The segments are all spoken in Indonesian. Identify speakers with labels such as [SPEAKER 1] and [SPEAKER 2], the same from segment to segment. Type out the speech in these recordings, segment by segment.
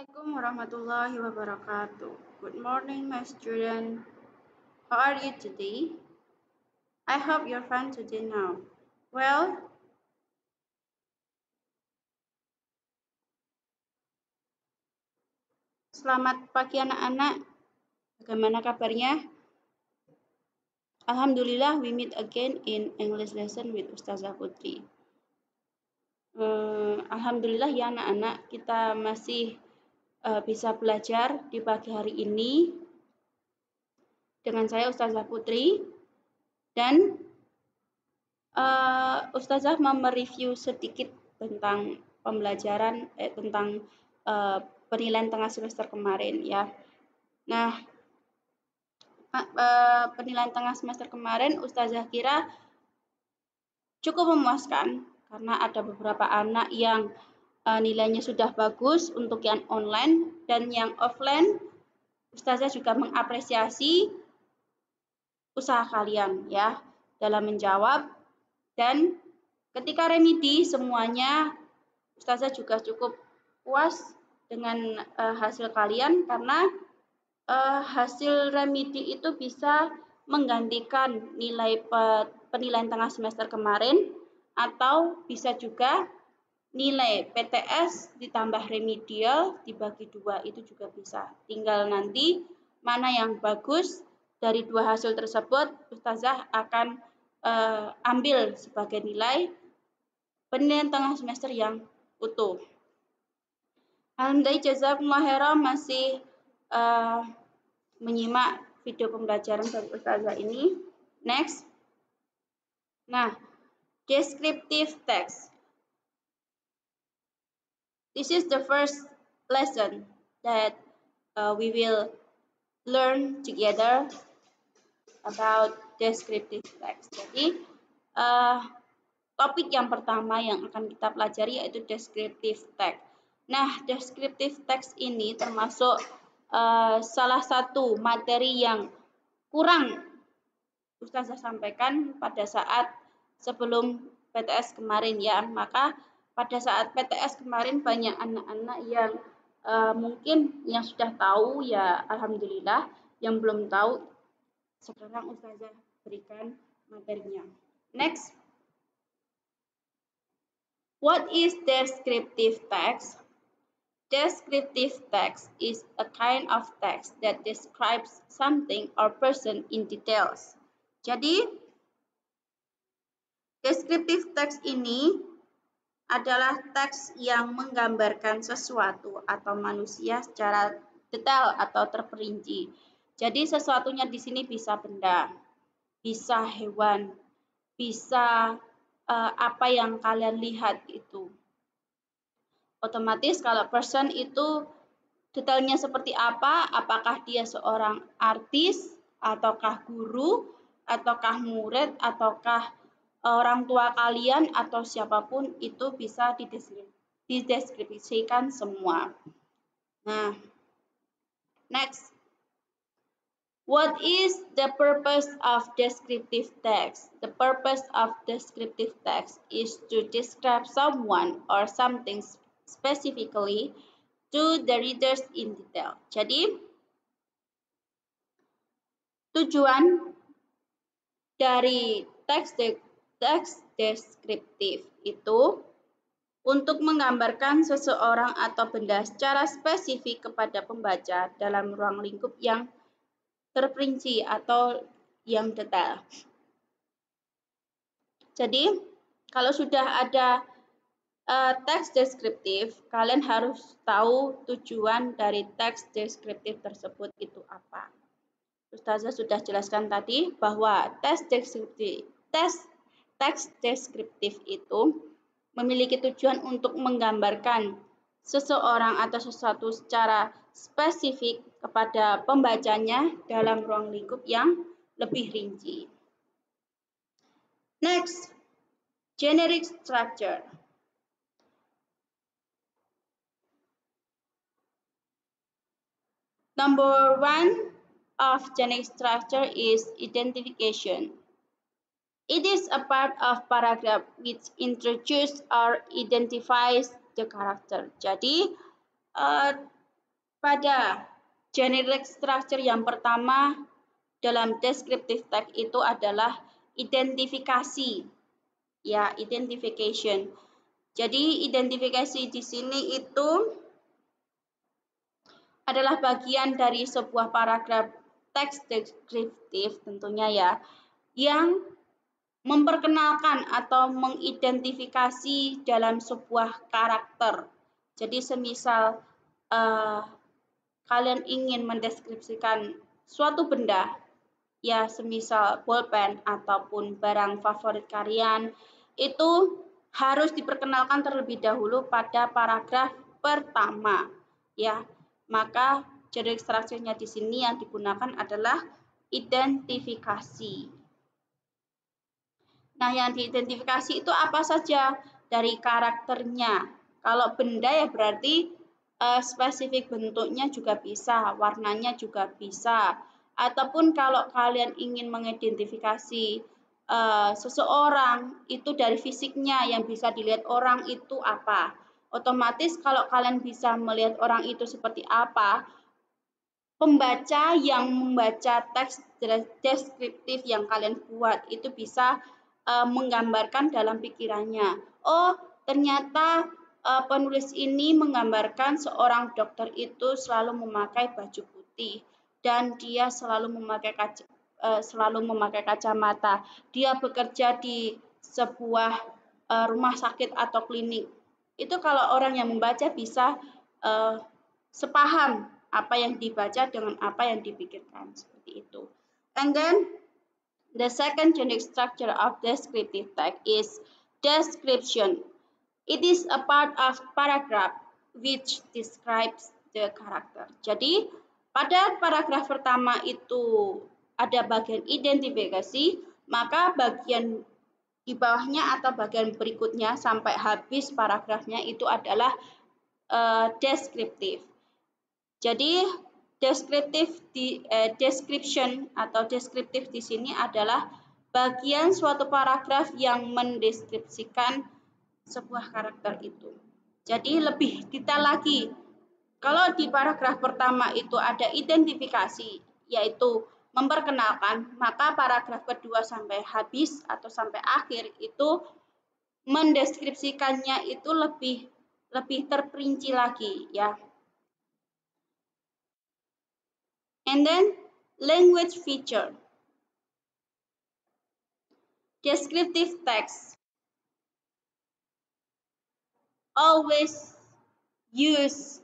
[SPEAKER 1] Assalamualaikum warahmatullahi wabarakatuh. Good morning, my student. How are you today? I hope you're fine today now. Well, selamat pagi anak-anak. Bagaimana kabarnya? Alhamdulillah, we meet again in English lesson with Ustazah Putri. Alhamdulillah ya anak-anak, kita masih bisa belajar di pagi hari ini dengan saya Ustazah Putri dan Ustazah mau mereview sedikit tentang pembelajaran tentang penilaian tengah semester kemarin ya. Nah, penilaian tengah semester kemarin Ustazah kira cukup memuaskan karena ada beberapa anak yang nilainya sudah bagus untuk yang online dan yang offline. Ustazah juga mengapresiasi usaha kalian ya dalam menjawab, dan ketika remedi semuanya Ustazah juga cukup puas dengan hasil kalian karena hasil remedi itu bisa menggantikan nilai penilaian tengah semester kemarin atau bisa juga nilai PTS ditambah remedial dibagi 2, itu juga bisa. Tinggal nanti mana yang bagus dari 2 hasil tersebut Ustazah akan ambil sebagai nilai penilaian tengah semester yang utuh. Alhamdulillah, jazakumullah khairan masih menyimak video pembelajaran dari Ustazah ini. Next. Nah, descriptive text. This is the first lesson that we will learn together about descriptive text. Jadi, topik yang pertama yang akan kita pelajari yaitu descriptive text. Nah, descriptive text ini termasuk salah satu materi yang kurang Ustazah sampaikan pada saat sebelum PTS kemarin ya. Maka pada saat PTS kemarin banyak anak-anak yang mungkin yang sudah tahu ya alhamdulillah, yang belum tahu sekarang Ustazah berikan materinya. Next. What is descriptive text? Descriptive text is a kind of text that describes something or person in details. Jadi, descriptive text ini adalah teks yang menggambarkan sesuatu atau manusia secara detail atau terperinci. Jadi sesuatunya di sini bisa benda, bisa hewan, bisa apa yang kalian lihat itu. Otomatis kalau person itu detailnya seperti apa, apakah dia seorang artis, ataukah guru, ataukah murid, ataukah orang tua kalian, atau siapapun itu bisa dideskripsikan semua. Nah, next. What is the purpose of descriptive text? The purpose of descriptive text is to describe someone or something specifically to the readers in detail. Jadi, tujuan dari teks deskriptif itu untuk menggambarkan seseorang atau benda secara spesifik kepada pembaca dalam ruang lingkup yang terperinci atau yang detail. Jadi, kalau sudah ada teks deskriptif, kalian harus tahu tujuan dari teks deskriptif tersebut itu apa. Ustazah sudah jelaskan tadi bahwa teks deskriptif itu memiliki tujuan untuk menggambarkan seseorang atau sesuatu secara spesifik kepada pembacanya dalam ruang lingkup yang lebih rinci. Next, generic structure. Number 1 of generic structure is identification. It is a part of paragraph which introduces or identifies the character. Jadi, Pada generic structure yang pertama dalam descriptive text itu adalah identifikasi, ya, identification. Jadi identifikasi di sini itu adalah bagian dari sebuah paragraf teks deskriptif tentunya ya, yang memperkenalkan atau mengidentifikasi dalam sebuah karakter. Jadi semisal kalian ingin mendeskripsikan suatu benda, ya semisal bolpen ataupun barang favorit kalian, itu harus diperkenalkan terlebih dahulu pada paragraf pertama, ya. Maka generic structure-nya di sini yang digunakan adalah identifikasi. Nah, yang diidentifikasi itu apa saja? Dari karakternya. Kalau benda ya berarti spesifik bentuknya juga bisa, warnanya juga bisa. Ataupun kalau kalian ingin mengidentifikasi seseorang itu dari fisiknya yang bisa dilihat orang itu apa. Otomatis kalau kalian bisa melihat orang itu seperti apa, pembaca yang membaca teks deskriptif yang kalian buat itu bisa menggambarkan dalam pikirannya. Oh, ternyata penulis ini menggambarkan seorang dokter itu selalu memakai baju putih dan dia selalu memakai kacamata. Dia bekerja di sebuah rumah sakit atau klinik. Itu kalau orang yang membaca bisa sepaham apa yang dibaca dengan apa yang dipikirkan, seperti itu. And then the second generic structure of descriptive text is description. It is a part of paragraph which describes the character. Jadi pada paragraf pertama itu ada bagian identifikasi, maka bagian di bawahnya atau bagian berikutnya sampai habis paragrafnya itu adalah deskriptif. Jadi description atau deskriptif di sini adalah bagian suatu paragraf yang mendeskripsikan sebuah karakter itu. Jadi lebih detail lagi. Kalau di paragraf pertama itu ada identifikasi, yaitu memperkenalkan, maka paragraf kedua sampai habis atau sampai akhir itu mendeskripsikannya itu lebih terperinci lagi, ya. And then language feature. Descriptive text always use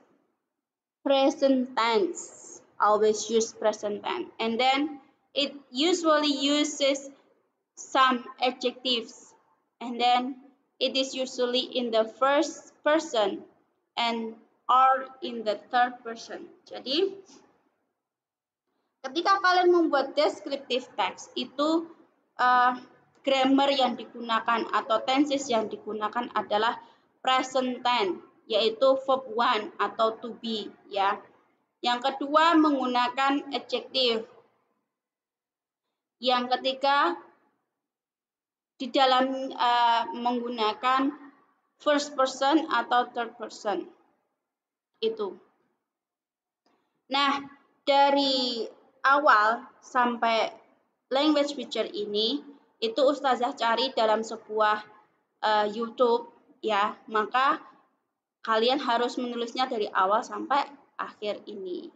[SPEAKER 1] present tense. And then it usually uses some adjectives. And then it is usually in the first person and or in the third person. Jadi ketika kalian membuat descriptive text itu grammar yang digunakan atau tenses yang digunakan adalah present tense, yaitu verb one atau to be, ya. Yang kedua menggunakan adjective. Yang ketiga di dalam menggunakan first person atau third person. Itu. Nah, dari awal sampai language feature ini itu Ustazah cari dalam sebuah YouTube, ya, maka kalian harus menulisnya dari awal sampai akhir ini.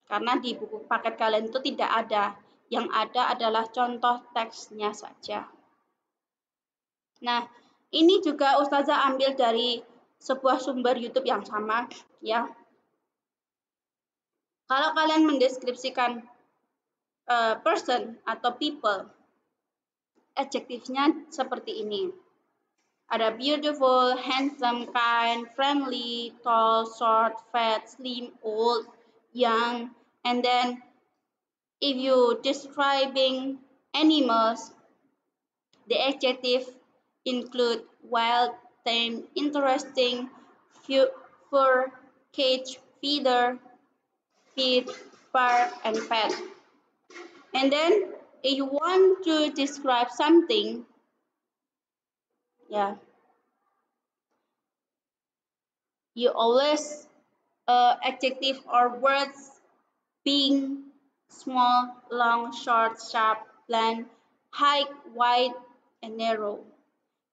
[SPEAKER 1] Karena di buku paket kalian itu tidak ada, yang ada adalah contoh teksnya saja. Nah, ini juga Ustazah ambil dari sebuah sumber YouTube yang sama, ya. Kalau kalian mendeskripsikan person atau people, adjektifnya seperti ini. Ada beautiful, handsome, kind, friendly, tall, short, fat, slim, old, young. And then if you describing animals, the adjective include wild, tame, interesting, fur, cage, feather, feet, fur, and pet. And then if you want to describe something, yeah, you always adjective or words being, small, long, short, sharp, bland, high, wide, and narrow.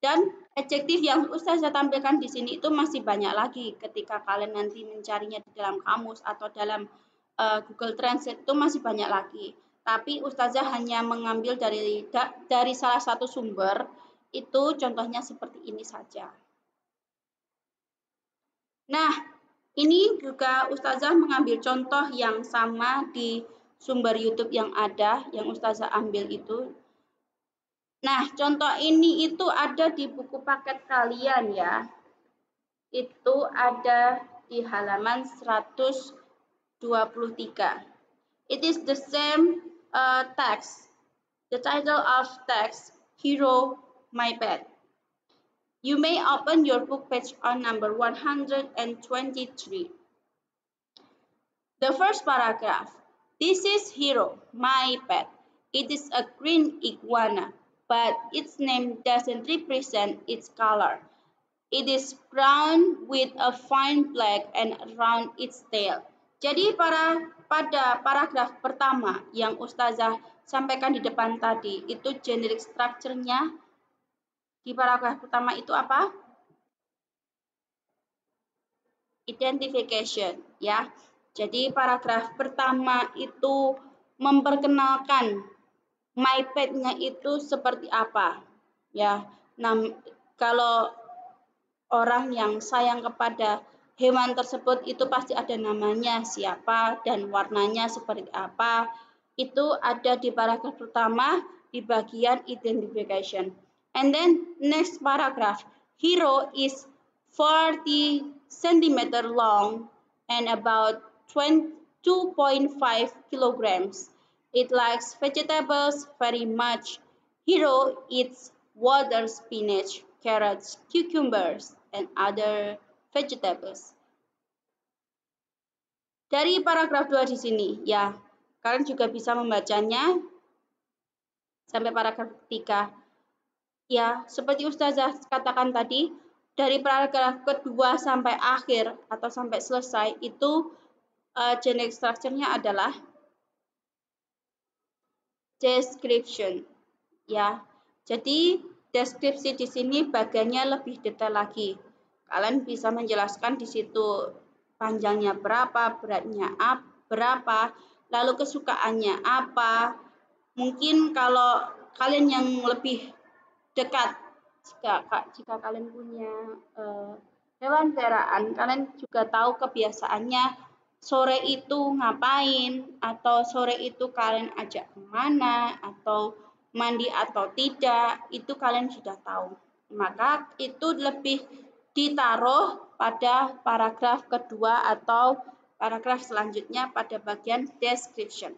[SPEAKER 1] Dan adjektif yang Ustazah tampilkan di sini itu masih banyak lagi ketika kalian nanti mencarinya di dalam kamus atau dalam Google Translate itu masih banyak lagi. Tapi Ustazah hanya mengambil dari salah satu sumber, itu contohnya seperti ini saja. Nah, ini juga Ustazah mengambil contoh yang sama di sumber YouTube yang ada, yang Ustazah ambil itu. Nah, contoh ini itu ada di buku paket kalian ya. Itu ada di halaman 123. It is the same text. The title of text, Hero, My Pet. You may open your book page on number 123. The first paragraph. This is Hero, my pet. It is a green iguana, but its name doesn't represent its color. It is brown with a fine black and around its tail. Jadi pada paragraf pertama yang Ustazah sampaikan di depan tadi, itu generic structure-nya di paragraf pertama itu apa? Identification, ya. Jadi paragraf pertama itu memperkenalkan my pet-nya itu seperti apa, ya. Nah, kalau orang yang sayang kepada hewan tersebut itu pasti ada namanya siapa dan warnanya seperti apa. Itu ada di paragraf pertama di bagian identification. And then next paragraph, Hero is 40 cm long and about 2.5 kilograms. It likes vegetables very much. Hero eats water spinach, carrots, cucumbers, and other vegetables. Dari paragraf 2 di sini, ya, kalian juga bisa membacanya sampai paragraf 3. Ya, seperti Ustazah katakan tadi, dari paragraf kedua sampai akhir atau sampai selesai itu generic structure-nya adalah description, ya. Jadi deskripsi di sini bagiannya lebih detail lagi. Kalian bisa menjelaskan di situ panjangnya berapa, beratnya berapa, lalu kesukaannya apa. Mungkin kalau kalian yang lebih dekat, jika kalian punya hewan peliharaan, kalian juga tahu kebiasaannya sore itu ngapain, atau sore itu kalian ajak kemana, atau mandi atau tidak, itu kalian sudah tahu. Maka itu lebih ditaruh pada paragraf kedua atau paragraf selanjutnya pada bagian description.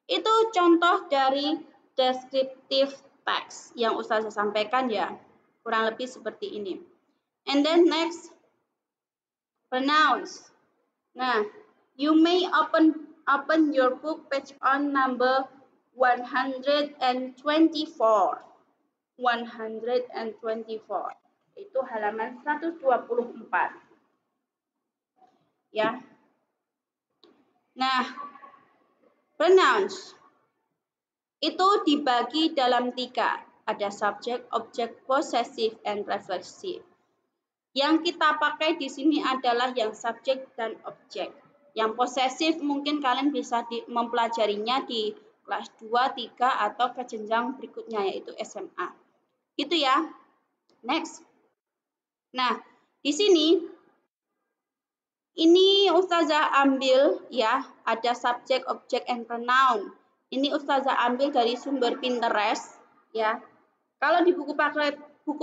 [SPEAKER 1] Itu contoh dari descriptive text yang Ustazah sampaikan ya, kurang lebih seperti ini. And then next, pronouns. Nah, you may open your book page on number 124. 124. Itu halaman 124. Ya. Nah, pronouns itu dibagi dalam 3. Ada subject, object, possessive, and reflexive. Yang kita pakai di sini adalah yang subjek dan objek. Yang possessive mungkin kalian bisa mempelajarinya di kelas 2, 3, atau ke jenjang berikutnya yaitu SMA. Gitu ya. Next. Nah, di sini ini Ustazah ambil ya, ada subjek, objek, and pronoun. Ini Ustazah ambil dari sumber Pinterest ya. Kalau di buku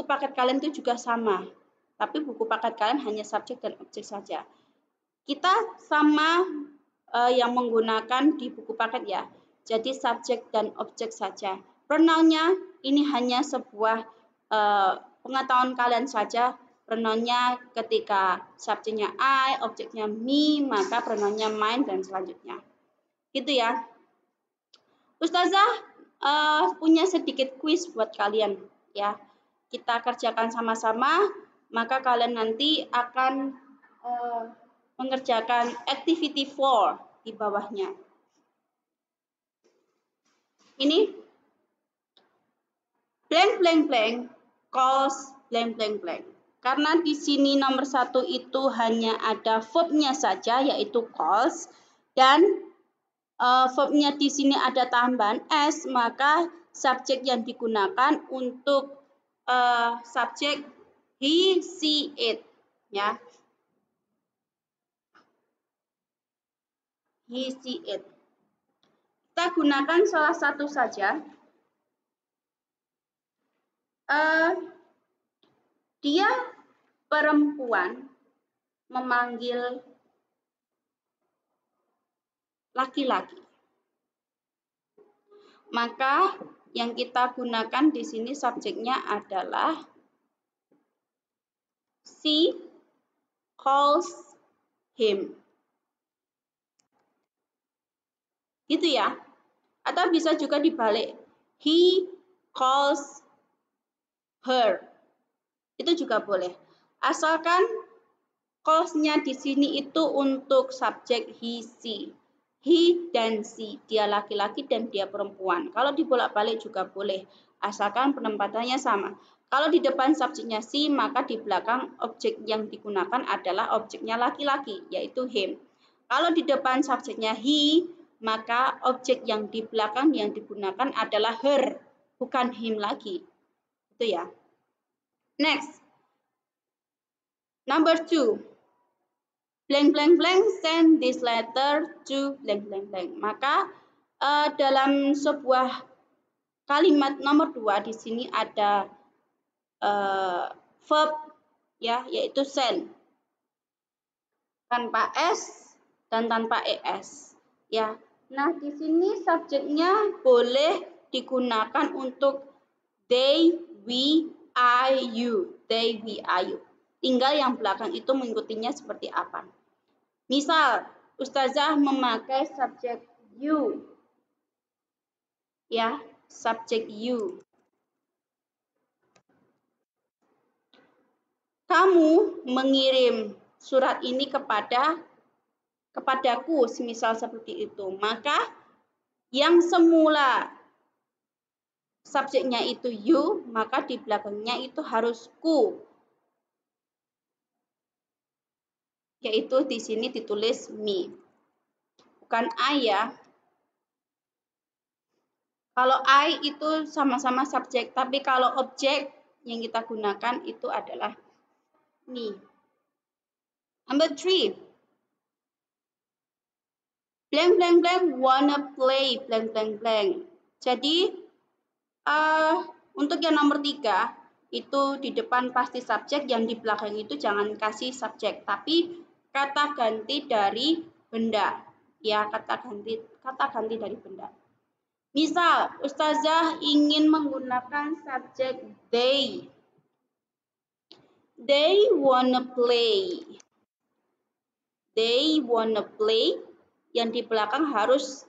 [SPEAKER 1] paket kalian itu juga sama. Tapi buku paket kalian hanya subjek dan objek saja. Kita sama yang menggunakan di buku paket ya. Jadi subjek dan objek saja. Pronounnya ini hanya sebuah pengetahuan kalian saja. Pronounnya ketika subjeknya I, objeknya me, maka pronounnya mine dan selanjutnya. Gitu ya. Ustazah punya sedikit kuis buat kalian ya. Kita kerjakan sama-sama, maka kalian nanti akan mengerjakan activity 4 di bawahnya. Ini blank blank blank calls blank blank blank. Karena di sini nomor 1 itu hanya ada verbnya saja, yaitu calls, dan verbnya di sini ada tambahan s, maka subjek yang digunakan untuk subjek he, she, it, ya. He, she, it. Kita gunakan salah satu saja. Dia perempuan memanggil laki-laki. Maka yang kita gunakan di sini subjeknya adalah she calls him. Gitu ya. Atau bisa juga dibalik. He calls her. Itu juga boleh. Asalkan calls-nya di sini itu untuk subjek he, she. He dan she, dia laki-laki dan dia perempuan. Kalau dibolak-balik juga boleh, asalkan penempatannya sama. Kalau di depan subjeknya she, maka di belakang objek yang digunakan adalah objeknya laki-laki, yaitu him. Kalau di depan subjeknya he, maka objek yang di belakang yang digunakan adalah her, bukan him lagi. Itu ya. Next. Number 2. Blank blank blank send this letter to blank blank blank. Maka dalam sebuah kalimat nomor 2 di sini ada verb ya, yaitu send tanpa s dan tanpa es ya. Nah, di sini subjeknya boleh digunakan untuk they, we, I, you. They, we, I, you. Tinggal yang belakang itu mengikutinya seperti apa. Misal, Ustazah memakai subjek you. Ya, subjek you. Kamu mengirim surat ini kepadaku, semisal seperti itu. Maka yang semula subjeknya itu you, maka di belakangnya itu harus ku. Yaitu di sini ditulis me. Bukan I ya. Kalau I itu sama-sama subjek, tapi kalau objek yang kita gunakan itu adalah me. Number 3. Blank blank blank wanna play blank blank blank. Jadi untuk yang nomor 3 itu di depan pasti subjek, yang di belakang itu jangan kasih subjek, tapi kata ganti dari benda. Ya, kata ganti dari benda. Misal, Ustazah ingin menggunakan subjek they. They wanna play. They wanna play. Yang di belakang harus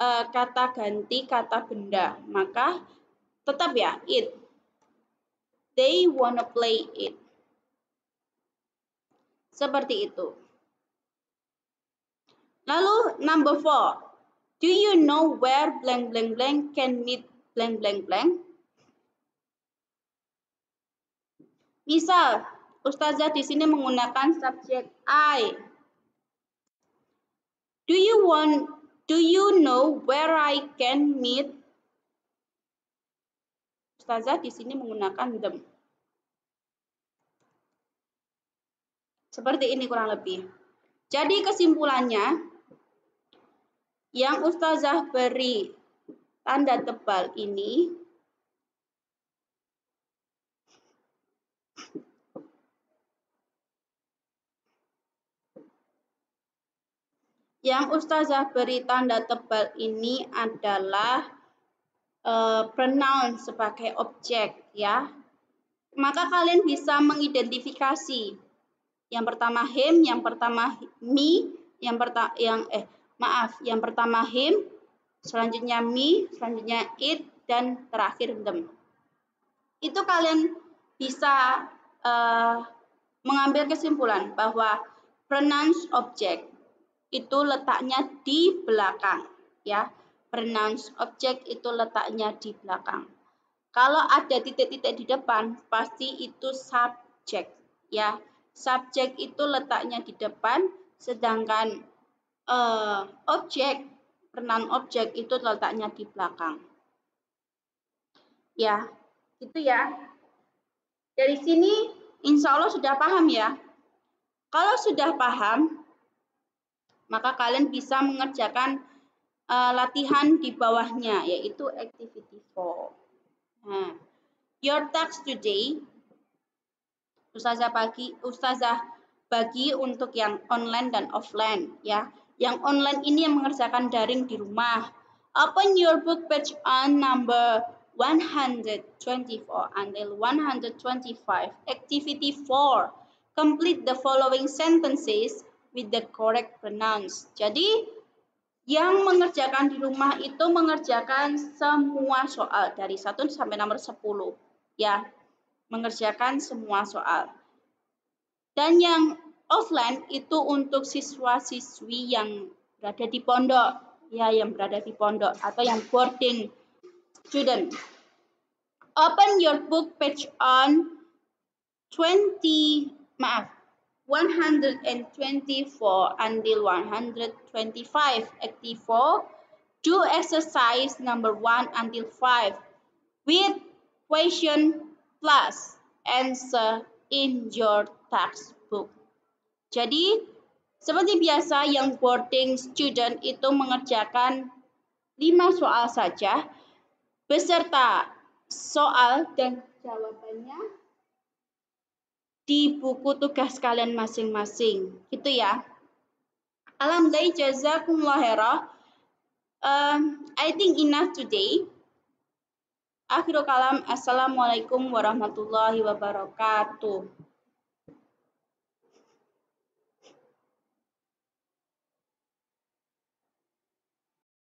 [SPEAKER 1] kata ganti kata benda. Maka tetap ya, it. They wanna play it. Seperti itu. Lalu number 4. Do you know where blank blank blank can meet blank blank blank? Misal, Ustazah di sini menggunakan subjek I. Do you know where I can meet? Ustazah di sini menggunakan them. Seperti ini kurang lebih. Jadi kesimpulannya, yang Ustazah beri tanda tebal ini adalah pronoun sebagai objek ya. Maka kalian bisa mengidentifikasi. Yang pertama him, yang pertama me, yang pertama him, selanjutnya me, selanjutnya it, dan terakhir them. Itu kalian bisa mengambil kesimpulan bahwa pronouns object itu letaknya di belakang, ya. Pronouns object itu letaknya di belakang. Kalau ada titik-titik di depan, pasti itu subjek, ya. Subjek itu letaknya di depan, sedangkan objek, pronoun objek itu letaknya di belakang. Ya, gitu ya. Dari sini, insya Allah sudah paham ya. Kalau sudah paham, maka kalian bisa mengerjakan latihan di bawahnya, yaitu activity 4. Nah, your task today, Ustazah bagi untuk yang online dan offline, ya. Yang online ini yang mengerjakan daring di rumah. Open your book page on number 124 until 125. Activity 4. Complete the following sentences with the correct pronouns. Jadi, yang mengerjakan di rumah itu mengerjakan semua soal dari 1 sampai nomor 10, ya. Mengerjakan semua soal. Dan yang offline itu untuk siswa-siswi yang berada di pondok, ya, yang berada di pondok atau yang boarding student. Open your book page on 124 until 125. Active 4. Do exercise number 1 until 5 with question plus answer in your textbook. Jadi, seperti biasa yang boarding student itu mengerjakan 5 soal saja beserta soal dan jawabannya di buku tugas kalian masing-masing, gitu ya. Alhamdulillah, jazakumullah khairah. I think enough today. Akhirul kalam, assalamualaikum warahmatullahi wabarakatuh.